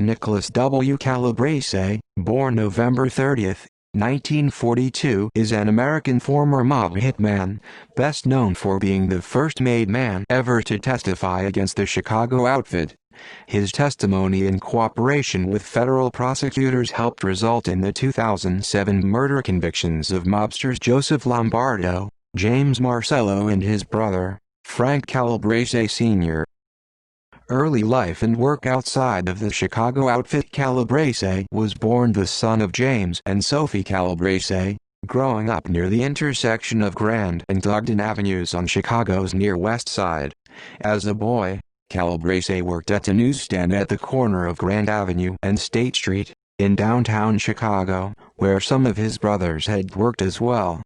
Nicholas W. Calabrese, born November 30, 1942, is an American former mob hitman, best known for being the first made man ever to testify against the Chicago outfit. His testimony in cooperation with federal prosecutors helped result in the 2007 murder convictions of mobsters Joseph Lombardo, James Marcello and his brother, Frank Calabrese Sr. Early life and work outside of the Chicago outfit. Calabrese was born the son of James and Sophie Calabrese, growing up near the intersection of Grand and Ogden Avenues on Chicago's Near West Side. As a boy, Calabrese worked at a newsstand at the corner of Grand Avenue and State Street, in downtown Chicago, where some of his brothers had worked as well.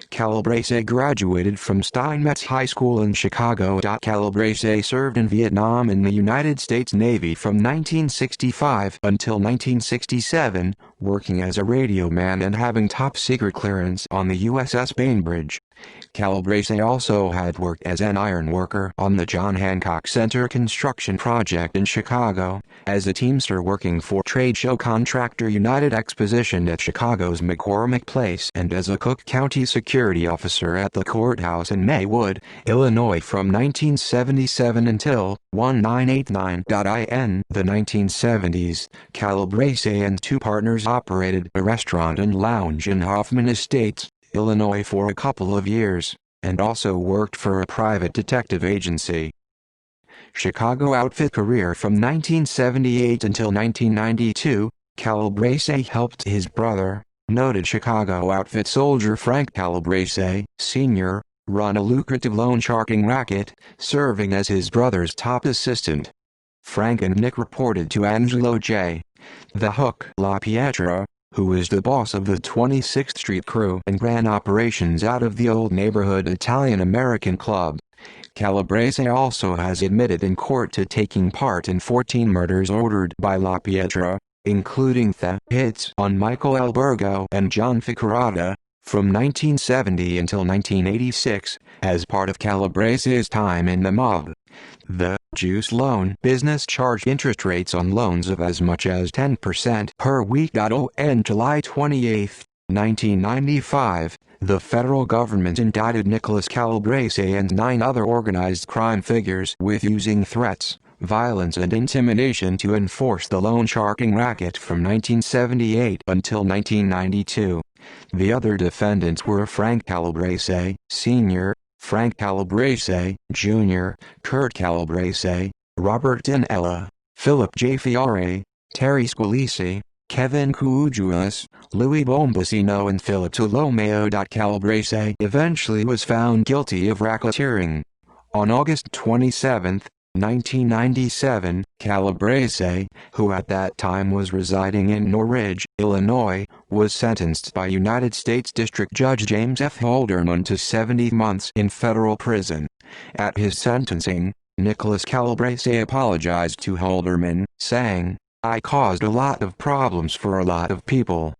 Calabrese graduated from Steinmetz High School in Chicago. Calabrese served in Vietnam in the United States Navy from 1965 until 1967, working as a radio man and having top-secret clearance on the USS Bainbridge. Calabrese also had worked as an iron worker on the John Hancock Center construction project in Chicago, as a teamster working for trade show contractor United Exposition at Chicago's McCormick Place, and as a Cook County security officer at the courthouse in Maywood, Illinois from 1977 until 1989. In the 1970s, Calabrese and two partners operated a restaurant and lounge in Hoffman Estates, Illinois for a couple of years, and also worked for a private detective agency. Chicago outfit career from 1978 until 1992, Calabrese helped his brother, noted Chicago outfit soldier Frank Calabrese, Sr., run a lucrative loan sharking racket, serving as his brother's top assistant. Frank and Nick reported to Angelo J. "The Hook" LaPietra, who was the boss of the 26th Street crew and ran operations out of the old neighborhood Italian-American club. Calabrese also has admitted in court to taking part in 14 murders ordered by LaPietra, including the hits on Michael Albergo and John Ficarrata, from 1970 until 1986, as part of Calabrese's time in the mob. The juice loan business charged interest rates on loans of as much as 10% per week. On July 28, 1995, the federal government indicted Nicholas Calabrese and 9 other organized crime figures with using threats, violence and intimidation to enforce the loan sharking racket from 1978 until 1992. The other defendants were Frank Calabrese, Sr., Frank Calabrese, Jr., Kurt Calabrese, Robert Dinella, Philip J. Fiore, Terry Squilisi, Kevin Koujulis, Louis Bombasino and Philip Tolomeo. Calabrese eventually was found guilty of racketeering. On August 27, 1997, Calabrese, who at that time was residing in Norridge, Illinois, was sentenced by United States District Judge James F. Holderman to 70 months in federal prison. At his sentencing, Nicholas Calabrese apologized to Holderman, saying, "I caused a lot of problems for a lot of people."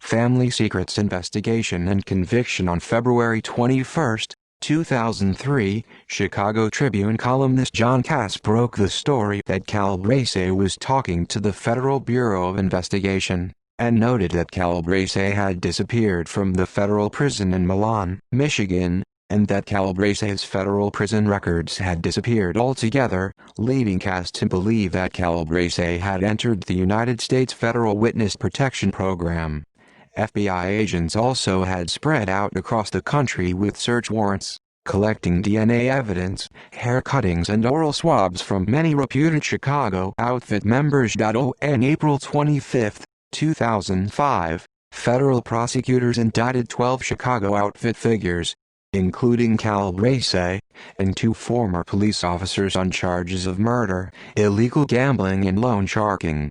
Family Secrets investigation and conviction. On February 21, 2003, Chicago Tribune columnist John Cass broke the story that Calabrese was talking to the Federal Bureau of Investigation, and noted that Calabrese had disappeared from the federal prison in Milan, Michigan, and that Calabrese's federal prison records had disappeared altogether, leading Cass to believe that Calabrese had entered the United States Federal Witness Protection Program. FBI agents also had spread out across the country with search warrants, collecting DNA evidence, hair cuttings and oral swabs from many reputed Chicago outfit members. On April 25, 2005, federal prosecutors indicted 12 Chicago outfit figures, including Calabrese, and 2 former police officers on charges of murder, illegal gambling and loan sharking.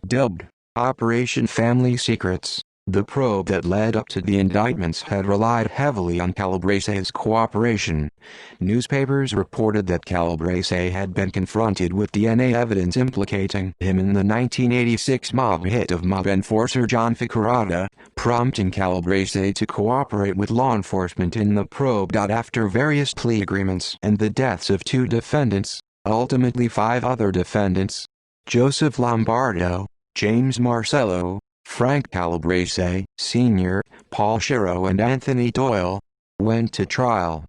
Dubbed Operation Family Secrets, the probe that led up to the indictments had relied heavily on Calabrese's cooperation. Newspapers reported that Calabrese had been confronted with DNA evidence implicating him in the 1986 mob hit of mob enforcer John Ficarrata, prompting Calabrese to cooperate with law enforcement in the probe. After various plea agreements and the deaths of 2 defendants, ultimately 5 other defendants, Joseph Lombardo, James Marcello, Frank Calabrese, Sr., Paul Shiro and Anthony Doyle, went to trial.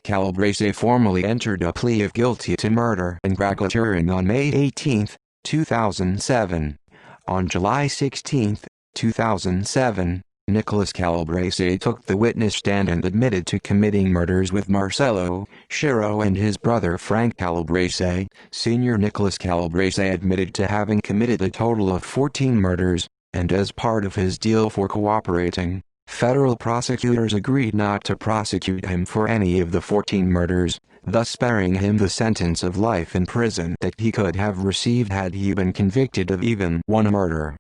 Calabrese formally entered a plea of guilty to murder and racketeering on May 18, 2007. On July 16, 2007, Nicholas Calabrese took the witness stand and admitted to committing murders with Marcello, Shiro and his brother Frank Calabrese. Senior Nicholas Calabrese admitted to having committed a total of 14 murders, and as part of his deal for cooperating, federal prosecutors agreed not to prosecute him for any of the 14 murders, thus sparing him the sentence of life in prison that he could have received had he been convicted of even one murder.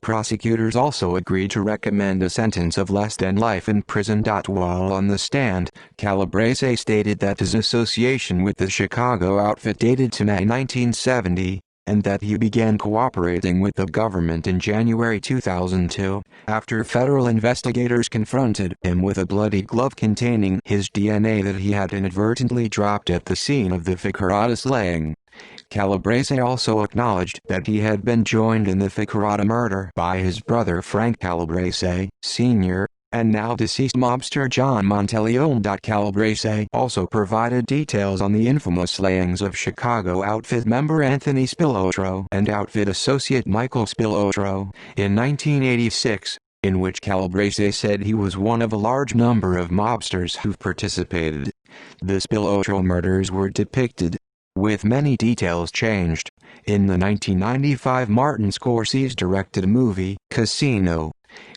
Prosecutors also agreed to recommend a sentence of less than life in prison. While on the stand, Calabrese stated that his association with the Chicago outfit dated to May 1970, and that he began cooperating with the government in January 2002, after federal investigators confronted him with a bloody glove containing his DNA that he had inadvertently dropped at the scene of the Ficarrata slaying. Calabrese also acknowledged that he had been joined in the Ficarrata murder by his brother Frank Calabrese, Sr., and now deceased mobster John Monteleone. Calabrese also provided details on the infamous slayings of Chicago outfit member Anthony Spilotro and outfit associate Michael Spilotro in 1986, in which Calabrese said he was one of a large number of mobsters who participated. The Spilotro murders were depicted, with many details changed, in the 1995 Martin Scorsese-directed movie, Casino.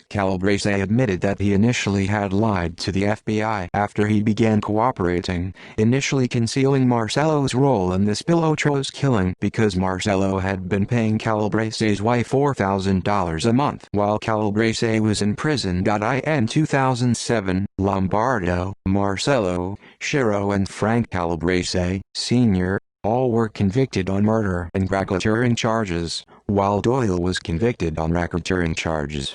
Calabrese admitted that he initially had lied to the FBI after he began cooperating, initially concealing Marcello's role in the Spilotro's killing because Marcello had been paying Calabrese's wife $4,000 a month while Calabrese was in prison. In 2007, Lombardo, Marcello, Shiro and Frank Calabrese, Sr., all were convicted on murder and racketeering charges, while Doyle was convicted on racketeering charges.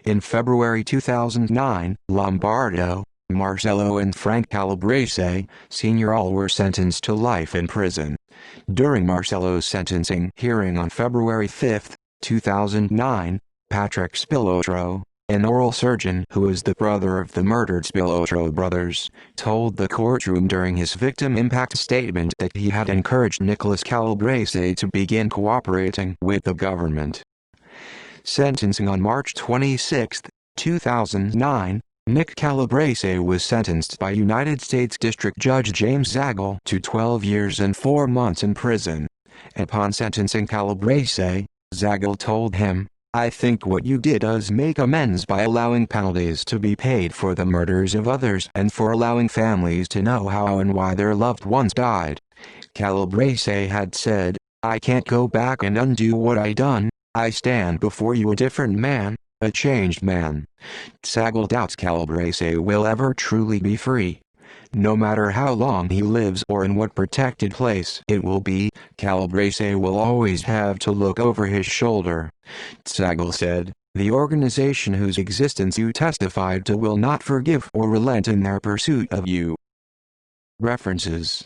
In February 2009, Lombardo, Marcello and Frank Calabrese, Sr. all were sentenced to life in prison. During Marcello's sentencing hearing on February 5, 2009, Patrick Spilotro, an oral surgeon who is the brother of the murdered Spilotro brothers, told the courtroom during his victim impact statement that he had encouraged Nicholas Calabrese to begin cooperating with the government. Sentencing on March 26, 2009, Nick Calabrese was sentenced by United States District Judge James Zagel to 12 years and 4 months in prison. Upon sentencing Calabrese, Zagel told him, "I think what you did is make amends by allowing penalties to be paid for the murders of others and for allowing families to know how and why their loved ones died." Calabrese had said, "I can't go back and undo what I done. I stand before you a different man, a changed man." Zagel doubts Calabrese will ever truly be free. No matter how long he lives or in what protected place it will be, Calabrese will always have to look over his shoulder. Zagel said, "The organization whose existence you testified to will not forgive or relent in their pursuit of you." References